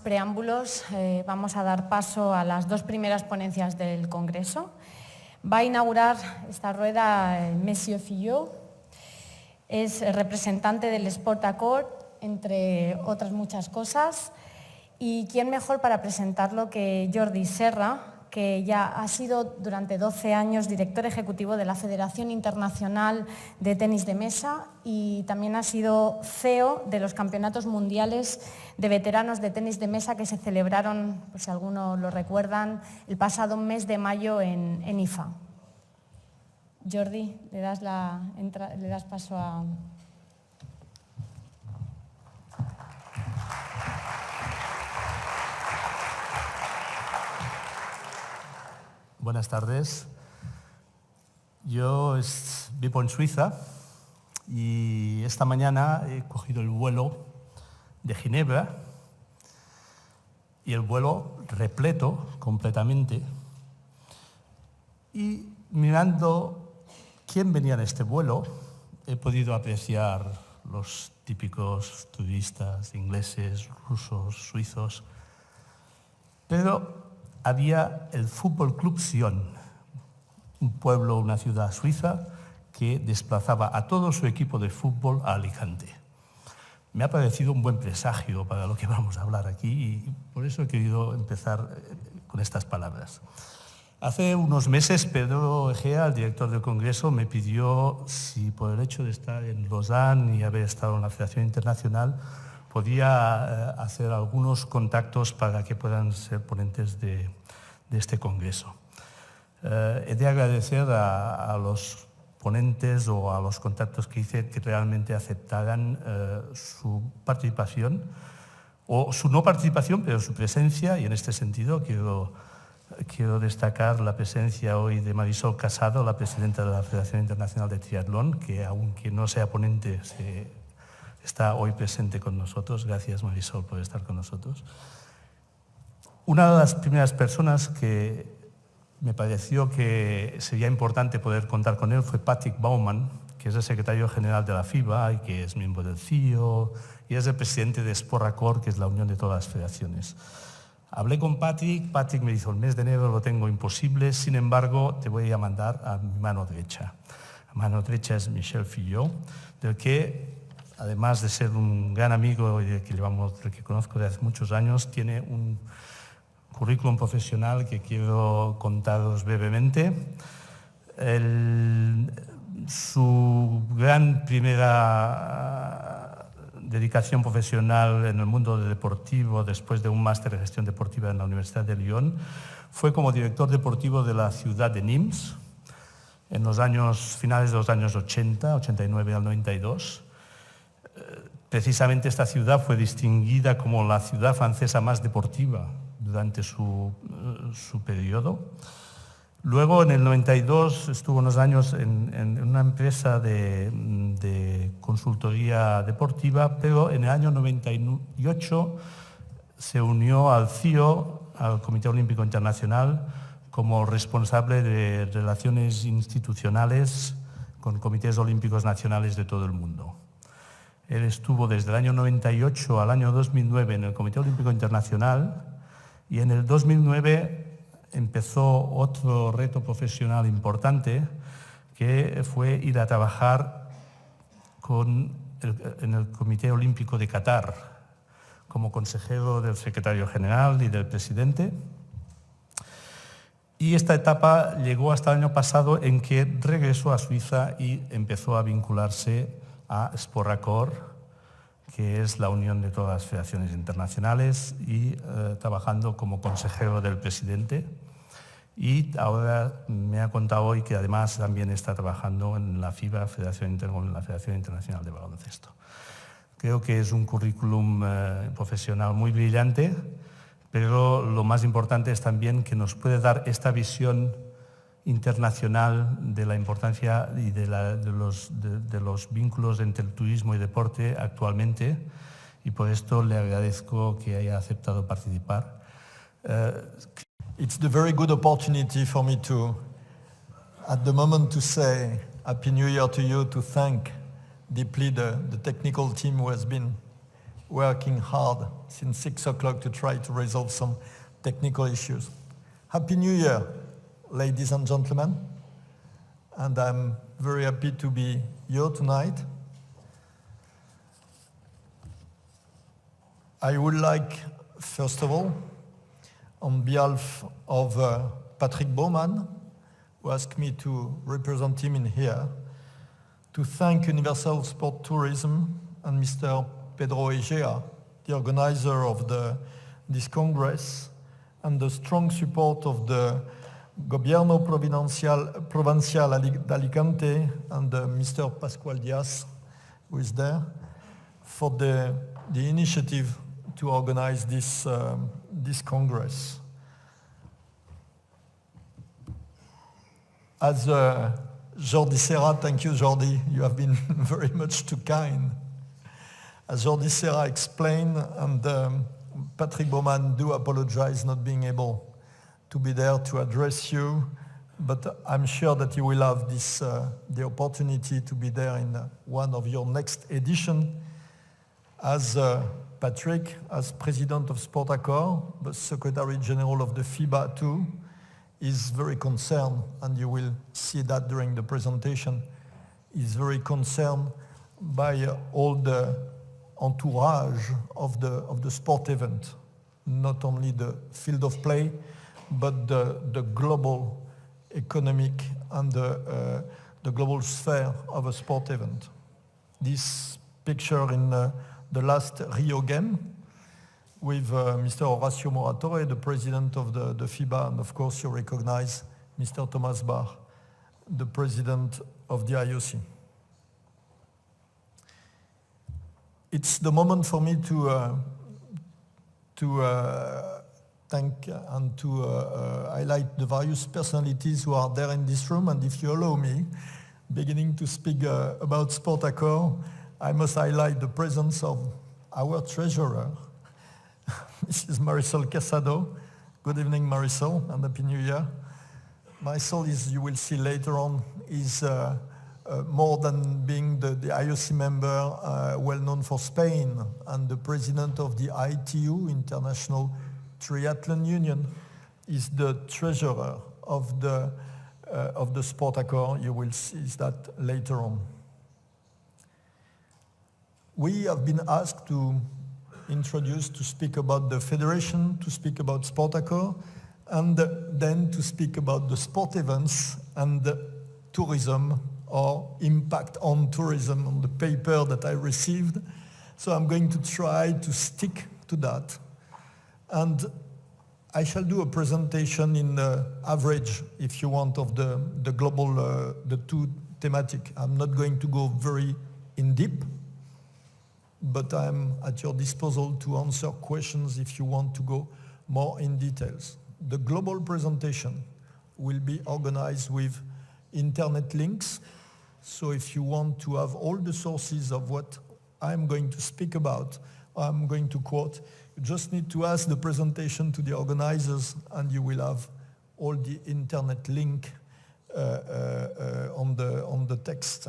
preámbulos, vamos a dar paso a las dos primeras ponencias del Congreso. Va a inaugurar esta rueda Monsieur Filliau, es representante del SportAccord, entre otras muchas cosas. Y quién mejor para presentarlo que Jordi Serra, que ya ha sido durante 12 años director ejecutivo de la Federación Internacional de Tenis de Mesa y también ha sido CEO de los Campeonatos Mundiales de Veteranos de Tenis de Mesa que se celebraron, por si algunos lo recuerdan, el pasado mes de mayo en IFA. Jordi, le das paso a... Buenas tardes. Yo vivo en Suiza y esta mañana he cogido el vuelo de Ginebra y el vuelo repleto completamente. Y mirando quién venía en este vuelo, he podido apreciar los típicos turistas ingleses, rusos, suizos, pero había el Fútbol Club Sion, un pueblo, una ciudad suiza que desplazaba a todo su equipo de fútbol a Alicante. Me ha parecido un buen presagio para lo que vamos a hablar aquí y por eso he querido empezar con estas palabras. Hace unos meses Pedro Egea, el director del Congreso, me pidió si por el hecho de estar en Lausanne y haber estado en la Federación Internacional podía hacer algunos contactos para que puedan ser ponentes de este congreso. He de agradecer a los ponentes o a los contactos que hice que realmente aceptaran su participación o su no participación, pero su presencia, y en este sentido quiero destacar la presencia hoy de Marisol Casado, la presidenta de la Federación Internacional de Triatlón, que aunque no sea ponente, está hoy presente con nosotros. Gracias, Marisol, por estar con nosotros. Una de las primeras personas que me pareció que sería importante poder contar con él fue Patrick Baumann, que es el secretario general de la FIBA y que es miembro del CIO y es el presidente de SportAccord, que es la unión de todas las federaciones. Hablé con Patrick me dijo, el mes de enero lo tengo imposible, sin embargo, te voy a mandar a mi mano derecha. La mano derecha es Michel Filliau, del que además de ser un gran amigo y del que conozco desde hace muchos años, tiene un currículum profesional que quiero contaros brevemente. Su gran primera dedicación profesional en el mundo deportivo, después de un máster de gestión deportiva en la Universidad de Lyon, fue como director deportivo de la ciudad de Nimes en los finales de los años 80, 89 al 92. Precisamente esta ciudad fue distinguida como la ciudad francesa más deportiva durante su periodo. Luego, en el 92, estuvo unos años en una empresa de consultoría deportiva, pero en el año 98 se unió al CIO, al Comité Olímpico Internacional, como responsable de relaciones institucionales con comités olímpicos nacionales de todo el mundo. Él estuvo desde el año 98 al año 2009 en el Comité Olímpico Internacional y en el 2009 empezó otro reto profesional importante que fue ir a trabajar en el Comité Olímpico de Qatar como consejero del secretario general y del presidente. Y esta etapa llegó hasta el año pasado en que regresó a Suiza y empezó a vincularse a SportAccord, que es la unión de todas las federaciones internacionales, y trabajando como consejero del presidente. Y ahora me ha contado hoy que además también está trabajando en la FIBA, la Federación Internacional de Baloncesto. Creo que es un currículum profesional muy brillante, pero lo más importante es también que nos puede dar esta visión internacional de la importancia y de los vínculos entre el turismo y deporte actualmente, y por esto le agradezco que haya aceptado participar. It's the very good opportunity for me to, at the moment, to say Happy New Year to you, to thank deeply the technical team who has been working hard since 6 o'clock to try to resolve some technical issues. Happy New Year, ladies and gentlemen. And I'm very happy to be here tonight. I would like, first of all, on behalf of Patrick Baumann, who asked me to represent him in here, to thank Universal Sport Tourism and Mr. Pedro Egea, the organizer of this Congress, and the strong support of the Gobierno Provincial d'Alicante and Mr. Pascual Díaz, who is there, for the initiative to organize this Congress. As Jordi Serra, thank you Jordi, you have been very much too kind. As Jordi Serra explained, and Patrick Baumann do apologize not being able to be there to address you, but I'm sure that you will have the opportunity to be there in one of your next edition. As Patrick, as President of SportAccord, but Secretary General of the FIBA too, is very concerned, and you will see that during the presentation, is very concerned by all the entourage of the sport event, not only the field of play, but the global economic and the global sphere of a sport event. This picture in the last Rio game with Mr. Horacio Moratore, the president of the FIBA, and of course you recognize Mr. Thomas Bach, the president of the IOC. It's the moment for me to thank and to highlight the various personalities who are there in this room, and if you allow me, beginning to speak about SportAccord, I must highlight the presence of our treasurer, Mrs. Marisol Casado. Good evening, Marisol, and Happy New Year. Marisol, as you will see later on, is more than being the IOC member, well known for Spain, and the president of the ITU, International Triathlon Union, is the treasurer of the SportAccord. You will see that later on. We have been asked to introduce, to speak about the federation, to speak about SportAccord, and then to speak about the sport events and tourism, or impact on tourism, on the paper that I received. So I'm going to try to stick to that. And I shall do a presentation in average, if you want, of the global, the two thematic. I'm not going to go very in deep, but I'm at your disposal to answer questions if you want to go more in details. The global presentation will be organized with internet links. So if you want to have all the sources of what I'm going to speak about, I'm going to quote, you just need to ask the presentation to the organizers, and you will have all the internet link on the text.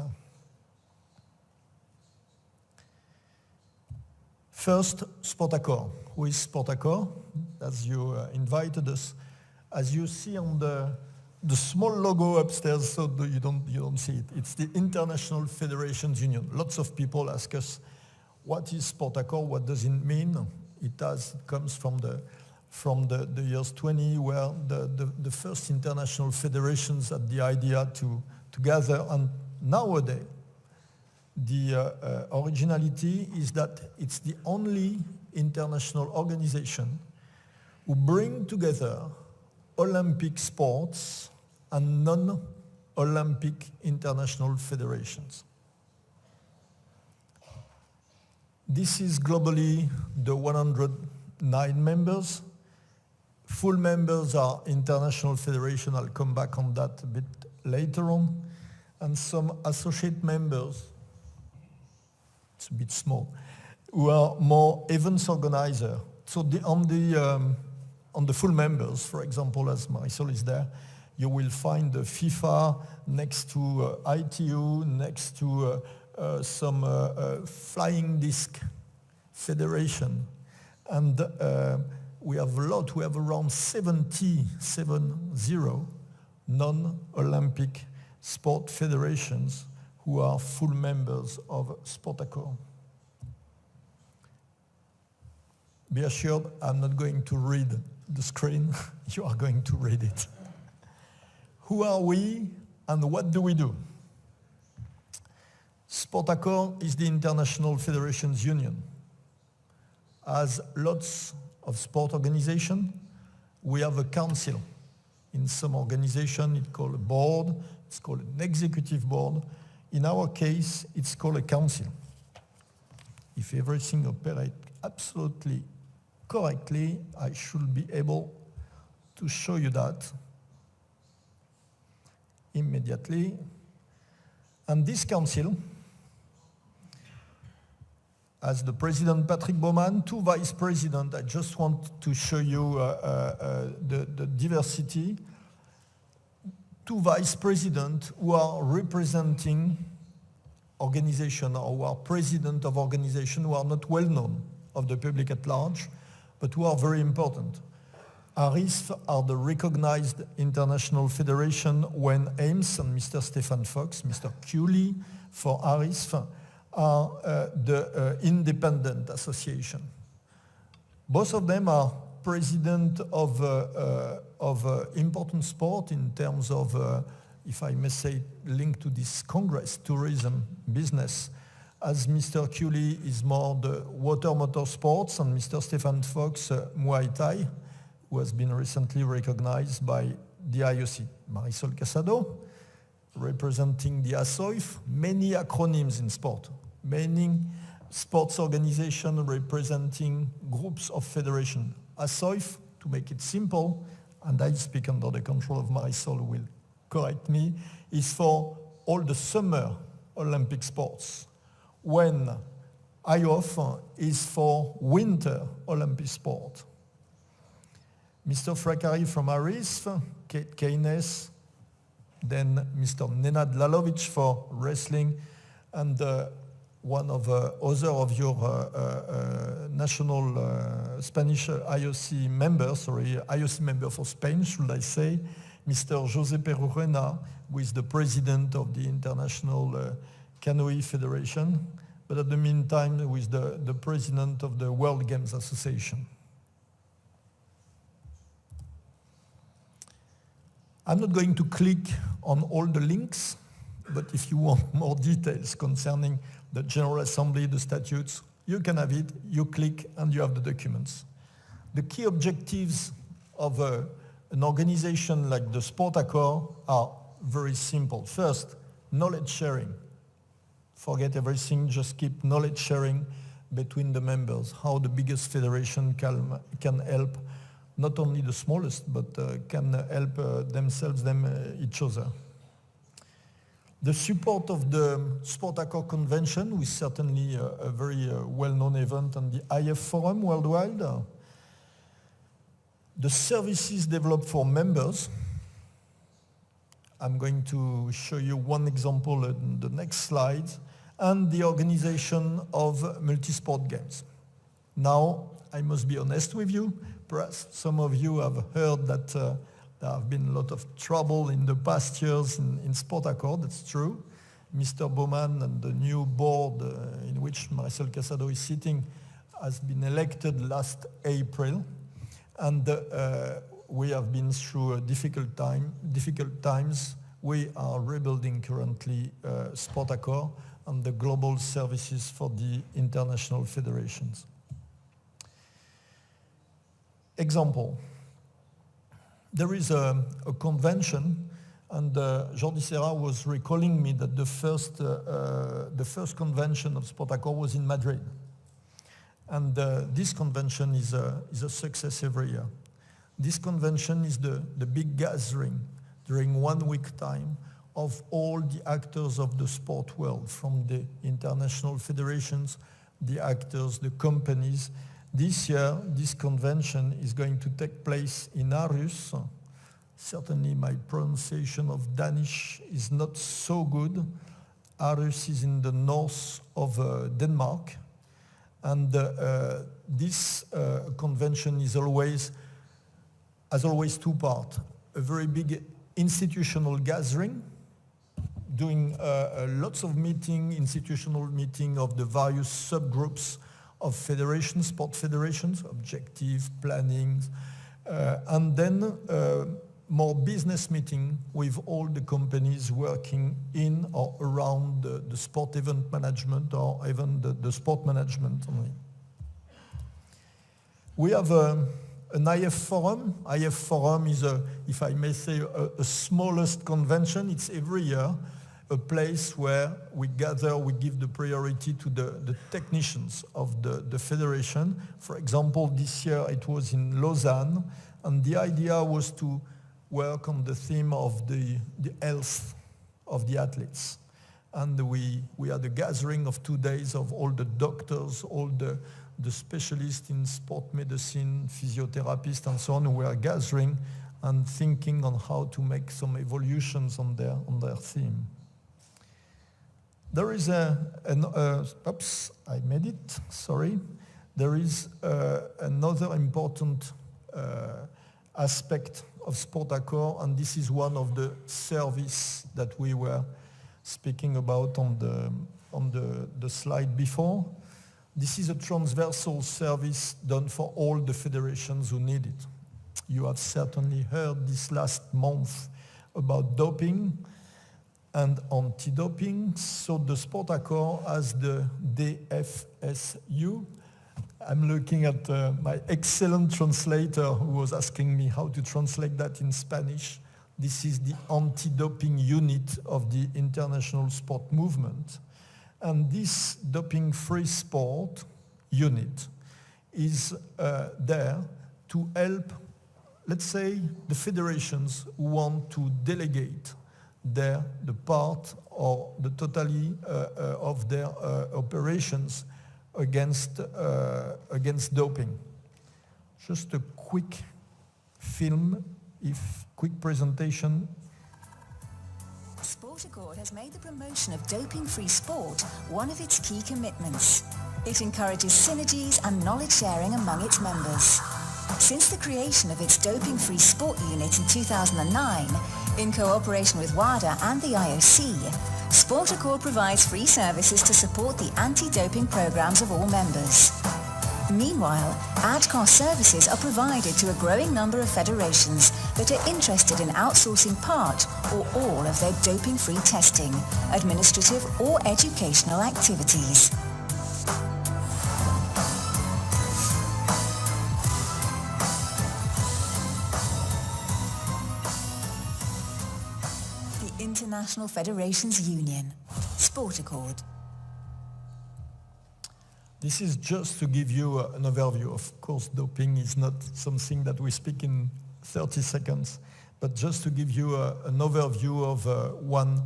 First, SportAccord. Who is SportAccord? As you invited us, as you see on the small logo upstairs, so you don't see it. It's the International Federations Union. Lots of people ask us, what is SportAccord? What does it mean? It comes from the years 20, where the first international federations had the idea to gather. And nowadays, the originality is that it's the only international organization who bring together Olympic sports and non-Olympic international federations. This is globally the 109 members. Full members are international federation. I'll come back on that a bit later on. And some associate members, it's a bit small, who are more events organizer. So on the full members, for example, as Marisol is there, you will find the FIFA next to ITU, next to some flying disc federation. And we have a lot, we have around 70 non-Olympic sport federations who are full members of SportAccord. Be assured, I'm not going to read the screen, you are going to read it. Who are we and what do we do? SportAccord is the International Federations Union. As lots of sport organizations, we have a council. In some organizations, it's called a board, it's called an executive board. In our case, it's called a council. If everything operates absolutely correctly, I should be able to show you that immediately. And this council, as the president Patrick Baumann, two vice presidents, I just want to show you the diversity. Two vice presidents who are representing organization or who are president of organization who are not well known of the public at large, but who are very important. ARISF are the recognized international federation when AIMS and Mr. Stefan Fox, Mr. Cooley for ARISF, are the independent association. Both of them are president of important sport in terms of, if I may say, linked to this Congress, tourism, business, as Mr. Cooley is more the water motor sports and Mr. Stefan Fox, Muay Thai, who has been recently recognized by the IOC. Marisol Casado, representing the ASOIF, many acronyms in sport, many sports organizations representing groups of federation. ASOIF, to make it simple, and I speak under the control of Marisol, who will correct me, is for all the summer Olympic sports, when IOF is for winter Olympic sport. Mr. Frakari from ARISF, Kate Keynes, then Mr. Nenad Lalovic for wrestling, and one of other of your national Spanish IOC members, IOC member for Spain, should I say, Mr. José Perurena, who is the president of the International Canoe Federation, but at the meantime, who is the president of the World Games Association. I'm not going to click on all the links, but if you want more details concerning the General Assembly, the statutes, you can have it, you click, and you have the documents. The key objectives of an organization like the SportAccord are very simple. First, knowledge sharing. Forget everything, just keep knowledge sharing between the members, how the biggest federation can help not only the smallest, but can help each other. The support of the SportAccord Convention, with certainly a very well-known event, and the IF Forum worldwide. The services developed for members. I'm going to show you one example in the next slide, and the organization of multi-sport games. Now, I must be honest with you. Perhaps some of you have heard that there have been a lot of trouble in the past years in SportAccord. That's true. Mr. Baumann and the new board in which Marisol Casado is sitting has been elected last April. And we have been through difficult times. We are rebuilding currently SportAccord and the global services for the international federations. Example, there is a convention, and Jordi Serra was recalling me that the first convention of SportAccord was in Madrid. And this convention is a success every year. This convention is the big gathering during 1 week time of all the actors of the sport world, from the international federations, the actors, the companies. This year, this convention is going to take place in Aarhus. Certainly my pronunciation of Danish is not so good. Aarhus is in the north of Denmark. And this convention has always two parts. A very big institutional gathering, doing lots of institutional meeting of the various subgroups of federations, sport federations, objective, planning, and then more business meeting with all the companies working in or around the sport event management or even the sport management only. We have an IF forum. IF forum is, if I may say, a smallest convention. It's every year a place where we gather, we give the priority to the technicians of the federation. For example, this year it was in Lausanne, and the idea was to work on the theme of the health of the athletes. And we had a gathering of 2 days of all the doctors, all the specialists in sport medicine, physiotherapists and so on, who were gathering and thinking on how to make some evolutions on their theme. There is oops, I made it, sorry. There is another important aspect of SportAccord, and this is one of the service that we were speaking about on the slide before. This is a transversal service done for all the federations who need it. You have certainly heard this last month about doping and anti-doping. So the SportAccord has the DFSU. I'm looking at my excellent translator who was asking me how to translate that in Spanish. This is the anti-doping unit of the international sport movement. And this doping-free sport unit is there to help, let's say, the federations who want to delegate the part or the totality of their operations against doping. Just a quick film, quick presentation. SportAccord has made the promotion of doping-free sport one of its key commitments. It encourages synergies and knowledge sharing among its members. Since the creation of its doping-free sport unit in 2009, in cooperation with WADA and the IOC, SportAccord provides free services to support the anti-doping programs of all members. Meanwhile, ad-cost services are provided to a growing number of federations that are interested in outsourcing part or all of their doping-free testing, administrative or educational activities. The International Federations Union, SportAccord. This is just to give you an overview. Of course, doping is not something that we speak in 30 seconds, but just to give you an overview of one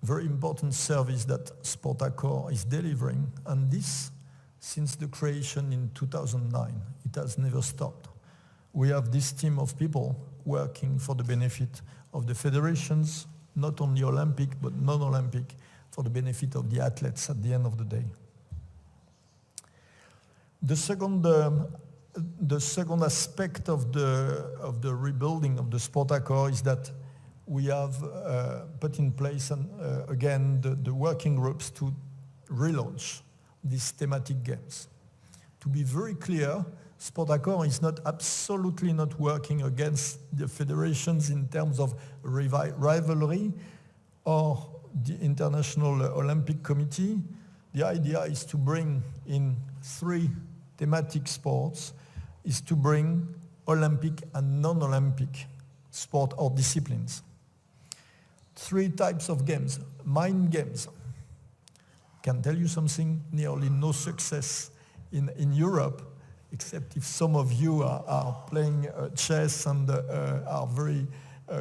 very important service that SportAccord is delivering. And this, since the creation in 2009, it has never stopped. We have this team of people working for the benefit of the federations, not only Olympic, but non-Olympic, for the benefit of the athletes at the end of the day. The second aspect of the rebuilding of the SportAccord is that we have put in place again the working groups to relaunch these thematic games. To be very clear, SportAccord is absolutely not working against the federations in terms of rivalry or the International Olympic Committee. The idea is to bring in 3 thematic sports, is to bring Olympic and non-Olympic sport or disciplines. 3 types of games. Mind games. Can tell you something, nearly no success in Europe, except if some of you are playing chess and are very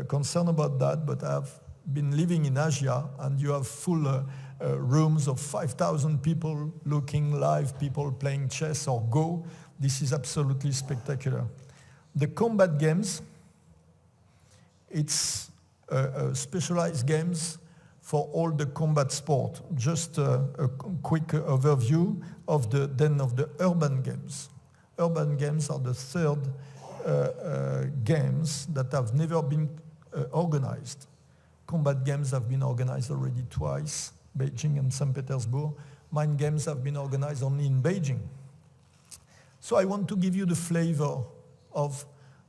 concerned about that, but I've been living in Asia and you have full rooms of 5,000 people looking live, people playing chess or Go. This is absolutely spectacular. The combat games, it's specialized games for all the combat sport. Just a quick overview of the urban games. Urban games are the third games that have never been organized. Combat games have been organized already twice, Beijing and St. Petersburg. Mind games have been organized only in Beijing. So I want to give you the flavor of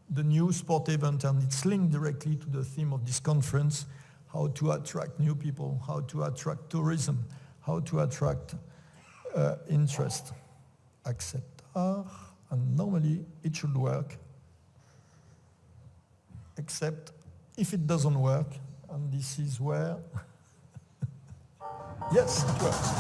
the new sport event, and it's linked directly to the theme of this conference, how to attract new people, how to attract tourism, how to attract interest. Acceptar, and normally it should work, except if it doesn't work, and this is where, yes, it works.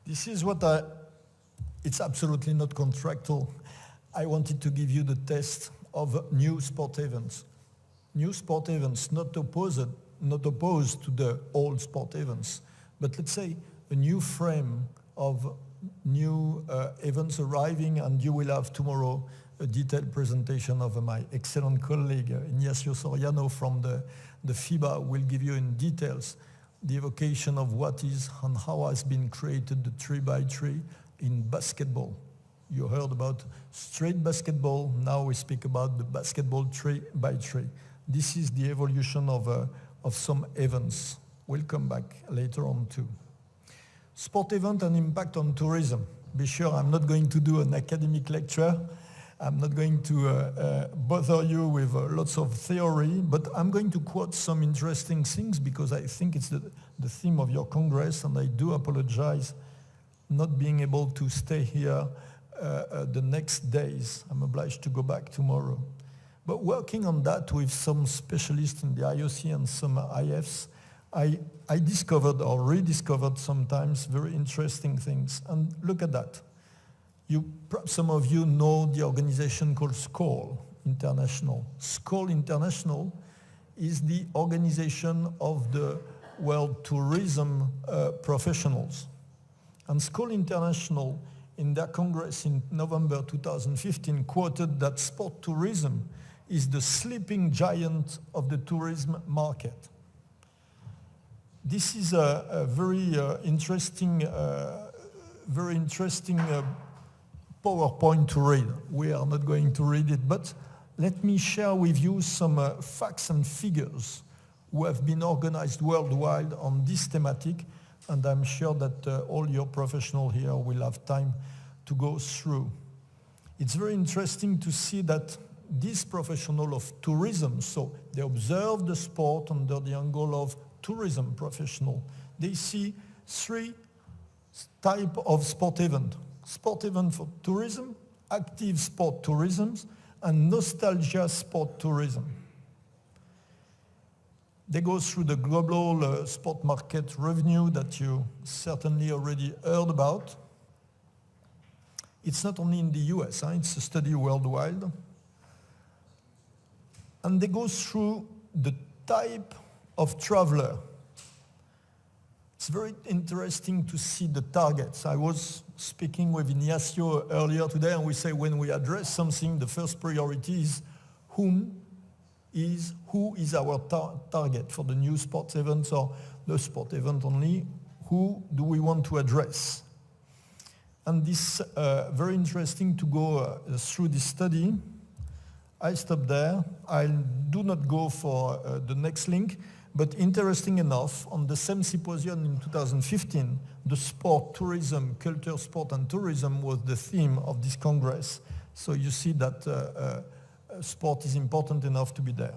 This is what it's absolutely not contractual. I wanted to give you the test of new sport events. New sport events, not opposed to the old sport events, but let's say a new frame of new events arriving, and you will have tomorrow a detailed presentation of my excellent colleague Ignacio Soriano from the FIBA will give you in details the evocation of what is and how has been created the 3x3 in basketball. You heard about straight basketball, now we speak about the basketball 3x3. This is the evolution of some events. We'll come back later on too. Sport event and impact on tourism. Be sure I'm not going to do an academic lecture. I'm not going to bother you with lots of theory, but I'm going to quote some interesting things because I think it's the theme of your Congress, and I do apologize not being able to stay here the next days. I'm obliged to go back tomorrow. But working on that with some specialists in the IOC and some IFs, I discovered or rediscovered sometimes very interesting things. And look at that. Perhaps some of you know the organization called SCORL International. SCORL International is the organization of the world tourism professionals. And SCORL International, in their Congress in November 2015, quoted that sport tourism is the sleeping giant of the tourism market. This is a very interesting PowerPoint to read. We are not going to read it, but let me share with you some facts and figures who have been organized worldwide on this thematic, and I'm sure that all your professionals here will have time to go through. It's very interesting to see that these professionals of tourism, so they observe the sport under the angle of tourism professional. They see three types of sport event. sport event for tourism, active sport tourism, and nostalgia sport tourism. They go through the global sport market revenue that you certainly already heard about. It's not only in the US, it's a study worldwide. And they go through the type of traveler. It's very interesting to see the targets. I was speaking with Ignacio earlier today, and we say when we address something, the first priority is who is our target for the new sports events or the sport event only. Who do we want to address? And this very interesting to go through this study. I stop there. I do not go for the next link, but interesting enough, on the same symposium in 2015, the sport, tourism, culture, sport and tourism was the theme of this Congress. So you see that sport is important enough to be there.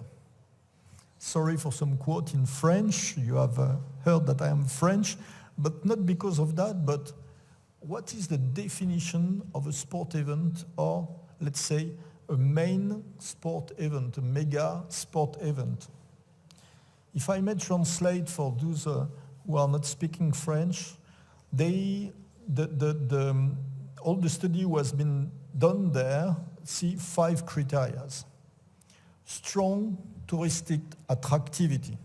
Sorry for some quote in French. You have heard that I am French, but not because of that, but what is the definition of a sport event, or let's say a main sport event, a mega sport event? If I may translate for those who are not speaking French, all the study was been done there, see 5 criteria. Strong touristic attractivity,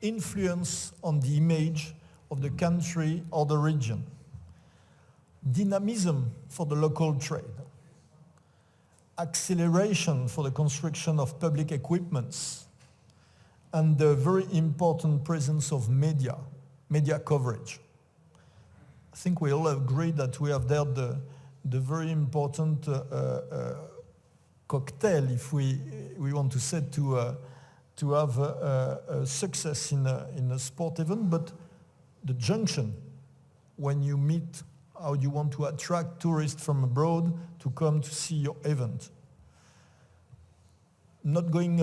influence on the image of the country or the region, dynamism for the local trade, acceleration for the construction of public equipments, and the very important presence of media coverage. I think we all agree that we have there the very important cocktail, if we want to say, to have a success in a sport event, but the junction, when you meet, how you want to attract tourists from abroad to come to see your event. Not going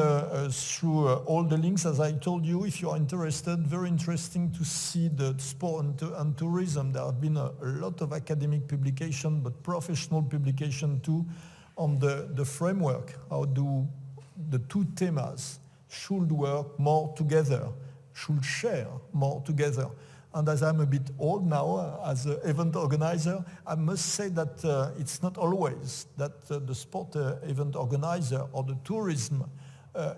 through all the links, as I told you, if you are interested, very interesting to see the sport and tourism. There have been a lot of academic publication, but professional publication too, on the framework. How do the two themes should work more together, should share more together. And as I'm a bit old now as an event organizer, I must say that it's not always that the sport event organizer or the tourism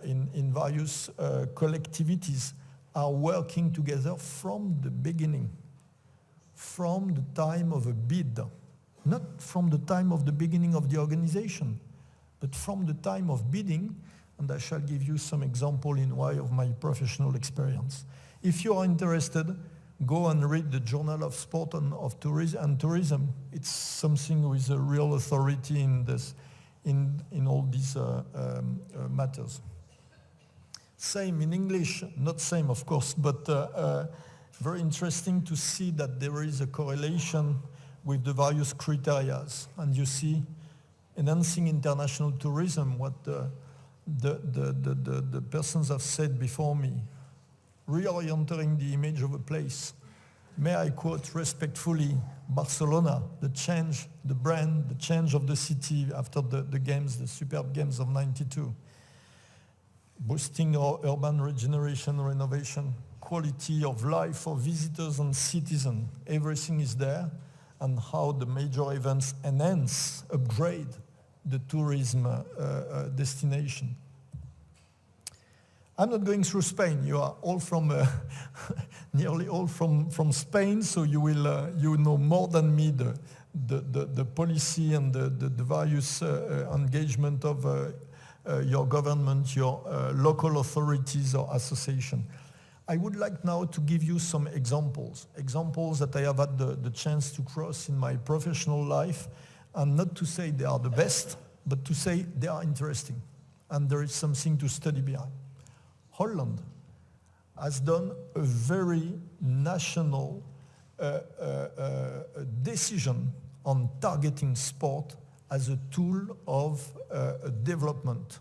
in various collectivities are working together from the beginning, from the time of a bid, not from the time of the beginning of the organization, but from the time of bidding, and I shall give you some example in way of my professional experience. If you are interested, go and read the Journal of Sport and of Tourism. It's something with a real authority in this, in all these matters. Same in English, not same of course, but very interesting to see that there is a correlation with the various criteria. And you see, enhancing international tourism, what the persons have said before me, reorienting the image of a place. May I quote respectfully Barcelona, the change, the brand, the change of the city after the games, the superb games of '92. Boosting our urban regeneration, renovation, quality of life for visitors and citizens. Everything is there, and how the major events enhance, upgrade the tourism destination. I'm not going through Spain. You are all from, nearly all from Spain, so you will you know more than me the policy and the various engagement of your government, your local authorities or association. I would like now to give you some examples that I have had the chance to cross in my professional life, and not to say they are the best, but to say they are interesting, and there is something to study behind. Holland has done a very national decision on targeting sport as a tool of development.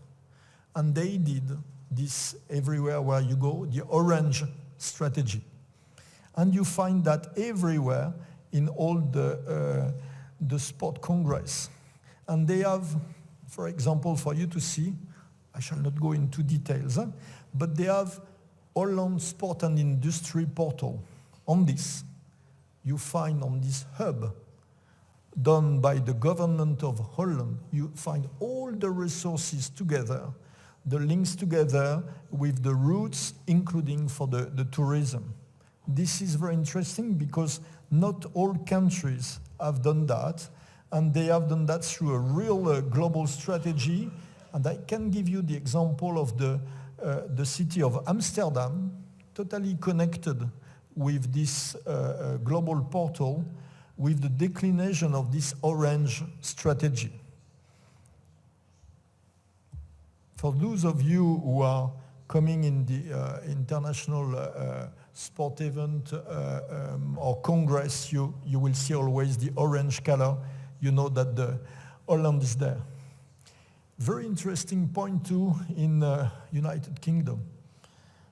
And they did this everywhere where you go, the orange strategy. And you find that everywhere in all the sport congress. And they have, for example, for you to see, I shall not go into details, but they have Holland Sport and Industry portal. On this, you find on this hub done by the government of Holland, you find all the resources together, the links together with the routes, including for the tourism. This is very interesting because not all countries have done that, and they have done that through a real global strategy. And I can give you the example of the city of Amsterdam, totally connected with this global portal, with the declination of this orange strategy. For those of you who are coming in the international sport event or congress, you will see always the orange color. You know that the Holland is there. Very interesting point too in United Kingdom.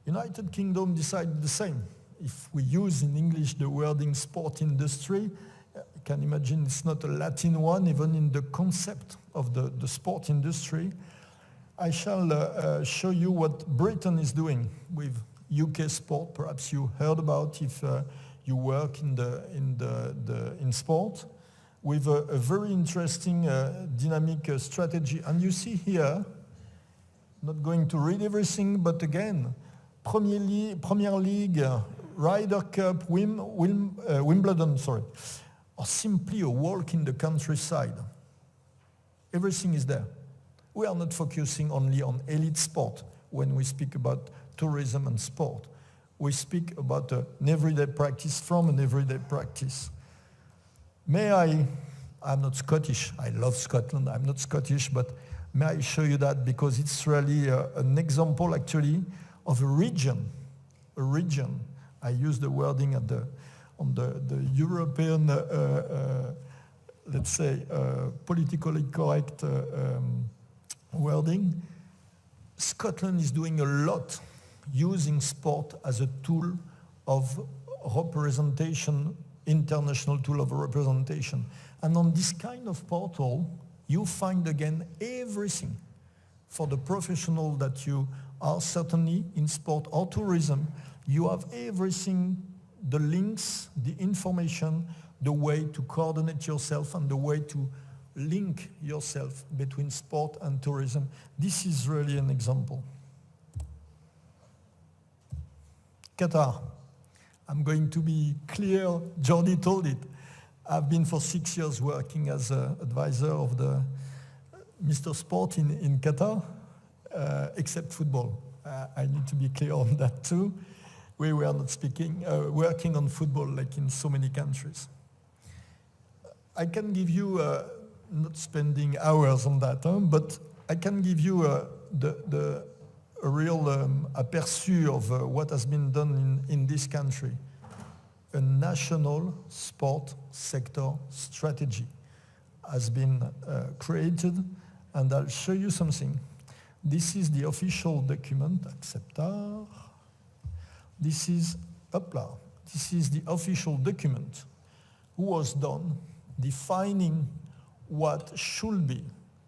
United Kingdom decided the same. If we use in English the wording sport industry, you can imagine it's not a Latin one, even in the concept of the sport industry. I shall show you what Britain is doing with UK sport. Perhaps you heard about if you work in sport, with a very interesting dynamic strategy. And you see here, not going to read everything, but again, Premier League, Ryder Cup, Wimbledon, or simply a walk in the countryside. Everything is there. We are not focusing only on elite sport when we speak about tourism and sport. We speak about an everyday practice from an everyday practice. I'm not Scottish, I love Scotland, I'm not Scottish, but may I show you that because it's really an example actually of a region. I use the wording on the European, let's say, politically correct wording. Scotland is doing a lot using sport as a tool of representation, international tool of representation. And on this kind of portal, you find again everything for the professional that you are certainly in sport or tourism. You have everything, the links, the information, the way to coordinate yourself and the way to link yourself between sport and tourism. This is really an example. Qatar. I'm going to be clear, Jordi told it. I've been for 6 years working as an advisor of the Mr. Sport in Qatar, except football. I need to be clear on that too. We were not working on football like in so many countries. I can give you, not spending hours on that, but I can give you a real aperçu of what has been done in this country. A national sport sector strategy has been created, and I'll show you something. This is the official document, acceptar. This is the official document who was done defining what should be,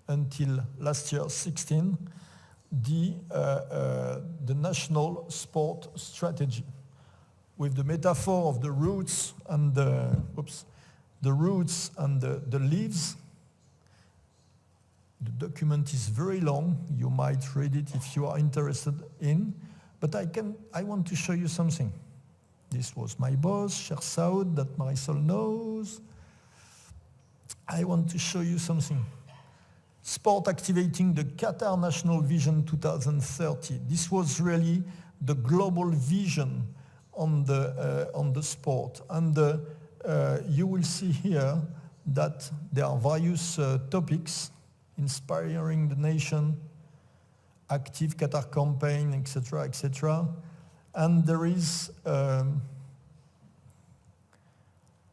until last year, 16, the national sport strategy, with the metaphor of the roots and the leaves. The document is very long. You might read it if you are interested in, but I want to show you something. This was my boss, Cher Saoud, that Marisol knows. I want to show you something. Sport activating the Qatar National Vision 2030. This was really the global vision on the sport. And you will see here that there are various topics: inspiring the nation, active Qatar campaign, etc., etc. And there is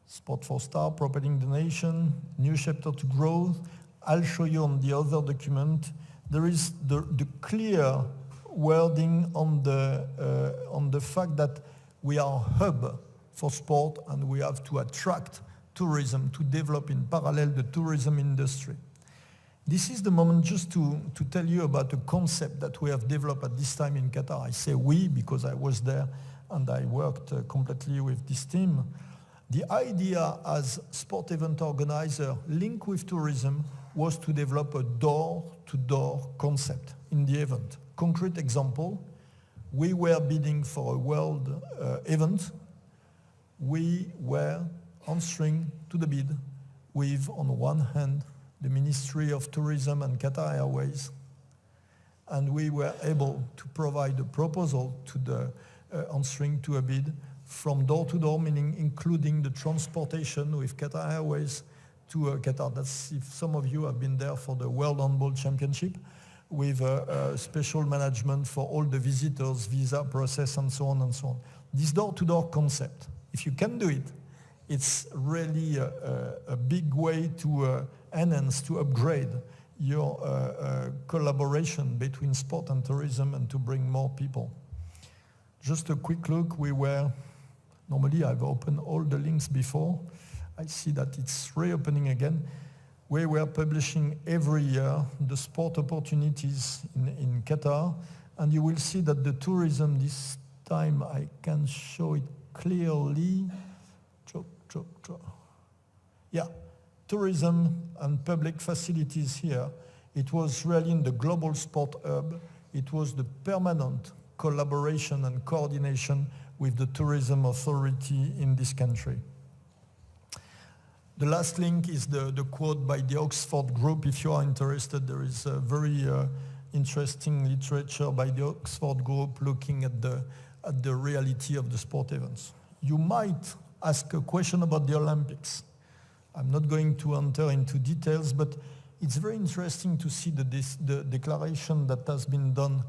Sport for Star, propelling the nation, new chapter to growth. I'll show you on the other document. There is the clear wording on the fact that we are a hub for sport and we have to attract tourism, to develop in parallel the tourism industry. This is the moment just to tell you about a concept that we have developed at this time in Qatar. I say we because I was there and I worked completely with this team. The idea as sport event organizer linked with tourism was to develop a door-to-door concept in the event. Concrete example, we were bidding for a world event. We were answering to the bid with, on one hand, the Ministry of Tourism and Qatar Airways, and we were able to provide a proposal to the answering to a bid from door to door, meaning including the transportation with Qatar Airways to Qatar. That's if some of you have been there for the World Handball Championship, with special management for all the visitors, visa process, and so on and so on. This door-to-door concept, if you can do it, it's really a big way to enhance, to upgrade your collaboration between sport and tourism and to bring more people. Just a quick look, normally I've opened all the links before. I see that it's reopening again. We were publishing every year the sport opportunities in Qatar, and you will see that the tourism this time, I can show it clearly. Yeah, tourism and public facilities here. It was really in the global sport hub. It was the permanent collaboration and coordination with the tourism authority in this country. The last link is the quote by the Oxford Group. If you are interested, there is a very interesting literature by the Oxford Group looking at the reality of the sport events. You might ask a question about the Olympics. I'm not going to enter into details, but it's very interesting to see the declaration that has been done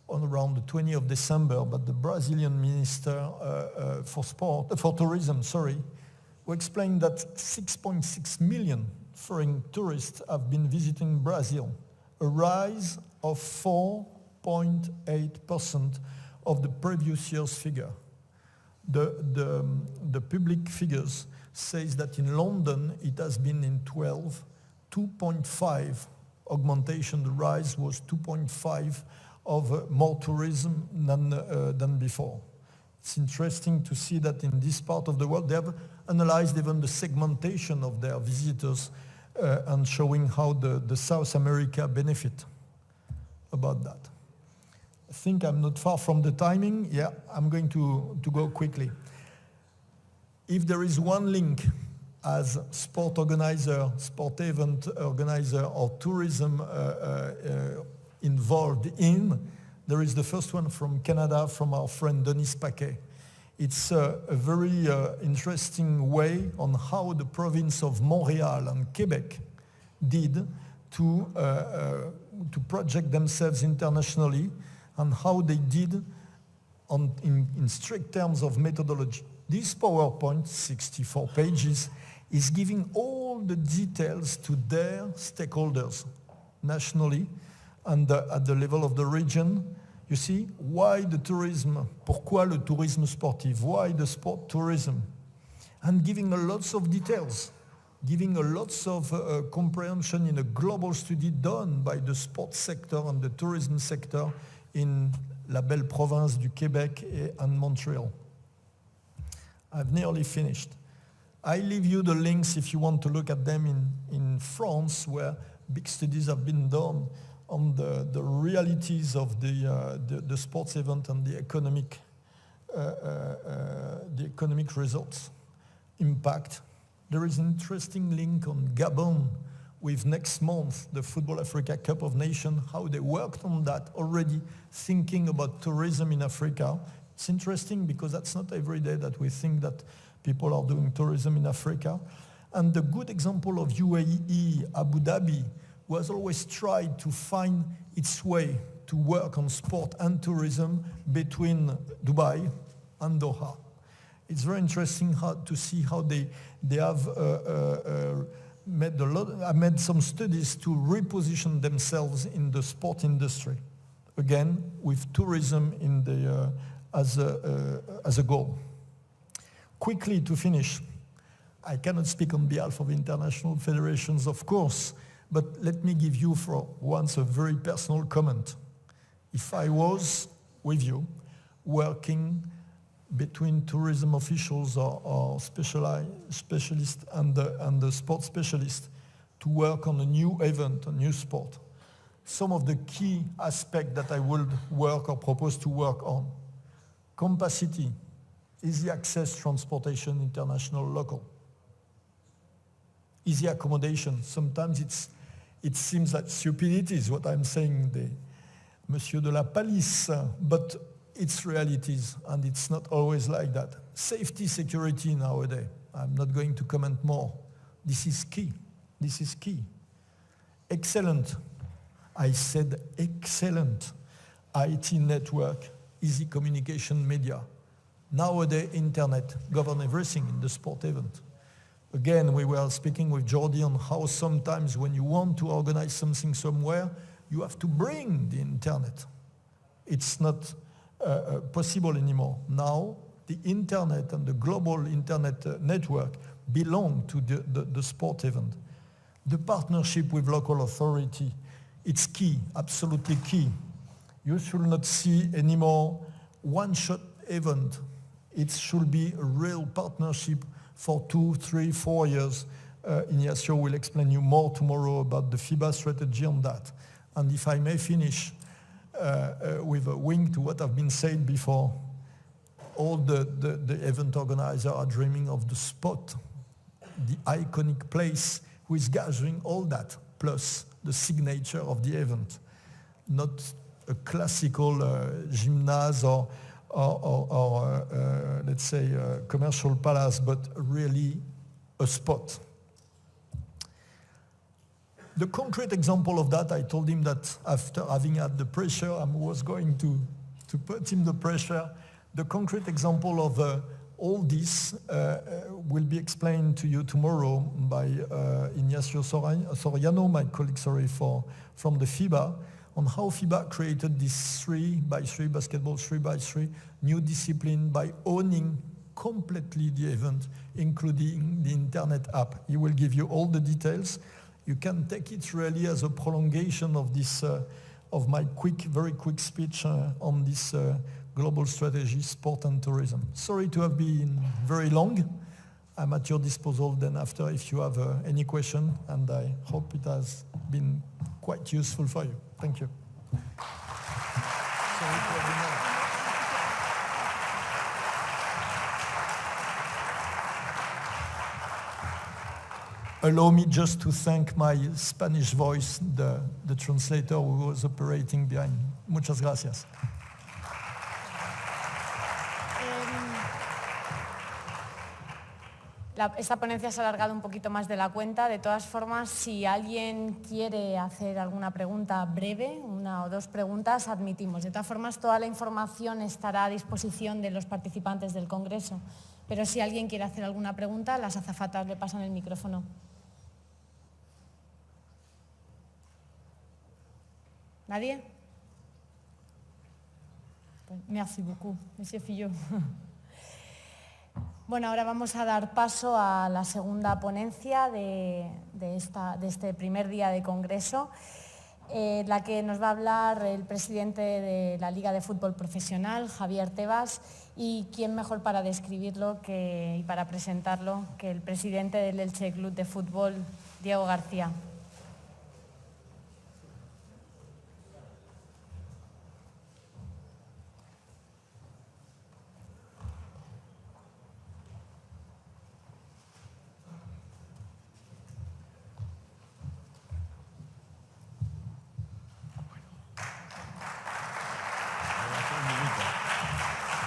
on around the 20th of December by the Brazilian Minister for Tourism, who explained that 6.6 million foreign tourists have been visiting Brazil, a rise of 4.8% of the previous year's figure. The public figures says that in London it has been in 12, 2.5 augmentation, the rise was 2.5 of more tourism than before. It's interesting to see that in this part of the world they have analyzed even the segmentation of their visitors and showing how the South America benefit about that. I think I'm not far from the timing. Yeah, I'm going to go quickly. If there is one link as sport organizer, sport event organizer, or tourism involved in, there is the first one from Canada, from our friend Denis Paquet. It's a very interesting way on how the province of Montreal and Quebec did to project themselves internationally, and how they did in strict terms of methodology. This PowerPoint, 64 pages, is giving all the details to their stakeholders nationally and at the level of the region. You see, why the tourism? Pourquoi le tourisme sportif? Why the sport tourism? And giving a lots of details, giving a lots of comprehension in a global study done by the sports sector and the tourism sector in la belle province du Québec and Montreal. I've nearly finished. I leave you the links if you want to look at them in France, where big studies have been done on the realities of the sports event and the economic results, impact. There is an interesting link on Gabon with next month, the Football Africa Cup of Nations, how they worked on that already, thinking about tourism in Africa. It's interesting because that's not every day that we think that people are doing tourism in Africa. And the good example of UAE, Abu Dhabi, who has always tried to find its way to work on sport and tourism between Dubai and Doha. It's very interesting to see how they have made some studies to reposition themselves in the sport industry, again with tourism in as a goal. Quickly to finish, I cannot speak on behalf of international federations, of course, but let me give you for once a very personal comment. If I was with you working between tourism officials or specialists and the sport specialists to work on a new event, a new sport, some of the key aspects that I would work or propose to work on: capacity, easy access, transportation, international, local. Easy accommodation. Sometimes it seems like stupidity is what I'm saying, Monsieur de la Palisse, but it's realities, and it's not always like that. Safety, security nowadays. I'm not going to comment more. This is key. This is key. Excellent. I said excellent. IT network, easy communication media. Nowadays, internet govern everything in the sport event. Again, we were speaking with Jordi on how sometimes when you want to organize something somewhere, you have to bring the internet. It's not possible anymore. Now, the internet and the global internet network belong to the sport event. The partnership with local authority, it's key, absolutely key. You should not see anymore one-shot event. It should be a real partnership for 2, 3, 4 years. Ignacio will explain you more tomorrow about the FIBA strategy on that. And if I may finish with a wink to what I've been said before, all the event organizers are dreaming of the spot, the iconic place who is gathering all that, plus the signature of the event. Not a classical gymnase or let's say commercial palace, but really a spot. The concrete example of that, I told him that after having had the pressure, I was going to put him the pressure. The concrete example of all this will be explained to you tomorrow by Ignacio Soriano, my colleague, from the FIBA, on how FIBA created this 3x3 basketball 3x3 new discipline by owning completely the event, including the internet app. He will give you all the details. You can take it really as a prolongation of this, of my very quick speech on this global strategy, sport and tourism. Sorry to have been very long. I'm at your disposal then after if you have any question, and I hope it has been quite useful for you. Thank you. Allow me just to thank my Spanish voice, the translator who was operating behind. Muchas gracias. Esta ponencia se ha alargado un poquito más de la cuenta. De todas formas, si alguien quiere hacer alguna pregunta breve, 1 o 2 preguntas, admitimos. De todas formas, toda la información estará a disposición de los participantes del Congreso. Pero si alguien quiere hacer alguna pregunta, las azafatas le pasan el micrófono. ¿Nadie? Pues, merci beaucoup, Monsieur Filliau. Bueno, ahora vamos a dar paso a la segunda ponencia de este primer día de Congreso, la que nos va a hablar el presidente de la Liga de Fútbol Profesional, Javier Tebas, y quién mejor para describirlo y para presentarlo que el presidente del Elche Club de Fútbol, Diego García.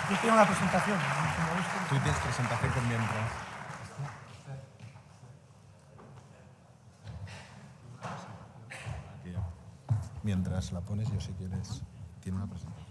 Yo tengo una presentación. Tú tienes presentación con mientras. Mientras la pones, yo si quieres, tiene una presentación.